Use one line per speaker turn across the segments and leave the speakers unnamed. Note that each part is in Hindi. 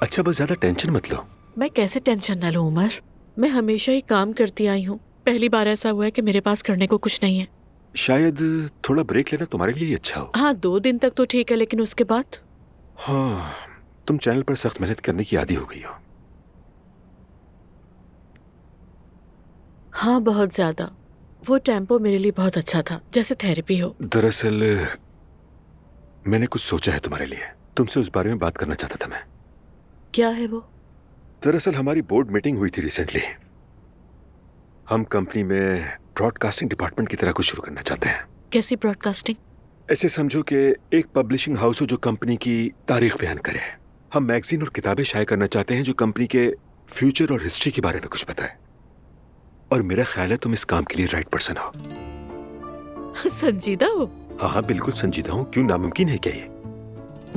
अच्छा, बस ज्यादा टेंशन मत लो।
मैं कैसे टेंशन न लूं उमर? मैं हमेशा ही काम करती आई हूँ। पहली बार ऐसा हुआ है कि मेरे पास करने को कुछ नहीं है।
शायद थोड़ा ब्रेक लेना तुम्हारे लिए ही अच्छा हो।
हाँ, 2 दिन तक तो ठीक है, लेकिन उसके बाद?
हाँ, तुम चैनल पर सख्त मेहनत करने की आदी हो गई हो।
हाँ, बहुत ज्यादा। वो टेम्पो मेरे लिए बहुत अच्छा था, जैसे थेरेपी हो।
दरअसल मैंने कुछ सोचा है तुम्हारे लिए। तुमसे उस बारे में बात करना चाहता था मैं।
क्या है वो?
दरअसल हमारी बोर्ड मीटिंग हुई थी रिसेंटली। हम कंपनी में ब्रॉडकास्टिंग डिपार्टमेंट की तरह कुछ शुरू करना चाहते हैं।
कैसी ब्रॉडकास्टिंग?
ऐसे समझो कि एक पब्लिशिंग हाउस हो जो कंपनी की तारीख बयान करे। हम मैगजीन और किताबें शाये करना चाहते हैं जो कंपनी के फ्यूचर और हिस्ट्री के बारे में कुछ बताए। और मेरा ख्याल है तुम इस काम के लिए राइट पर्सन हो।
संजीदा हो?
हाँ हाँ, बिल्कुल संजीदा हूँ। क्यों, नामुमकिन है क्या ये?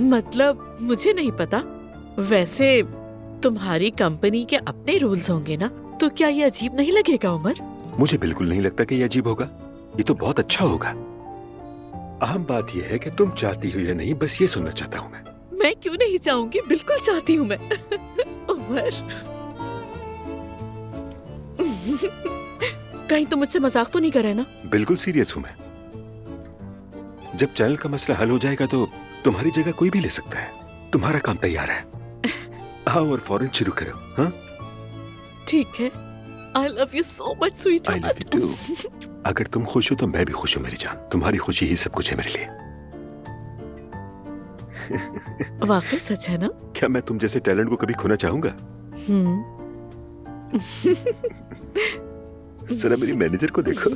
मतलब मुझे नहीं पता। वैसे तुम्हारी कंपनी के अपने रूल्स होंगे ना, तो क्या ये अजीब नहीं लगेगा उमर?
मुझे बिल्कुल नहीं लगता कि ये अजीब होगा। ये तो बहुत अच्छा होगा। अहम बात यह है कि तुम चाहती हो या नहीं, बस ये सुनना चाहता हूँ मैं।
मैं क्यों नहीं चाहूंगी, बिल्कुल चाहती हूँ मैं। उमर, कहीं तुम मुझसे मजाक तो नहीं कर रहे ना?
बिल्कुल सीरियस हूं मैं। जब चैनल का मसला हल हो जाएगा तो तुम्हारी जगह कोई भी ले सकता है। तुम्हारा काम तैयार है। आओ और फौरन शुरू करो। हाँ,
ठीक है। I love you so much sweet
I love you too. अगर तुम खुश हो तो मैं भी खुश हूं मेरी जान। तुम्हारी खुशी ही सब कुछ है मेरे लिए।
वाकई सच है ना?
क्या मैं तुम जैसे टैलेंट को कभी खोना चाहूंगा?
हम्म।
जरा मेरी मैनेजर को देखो।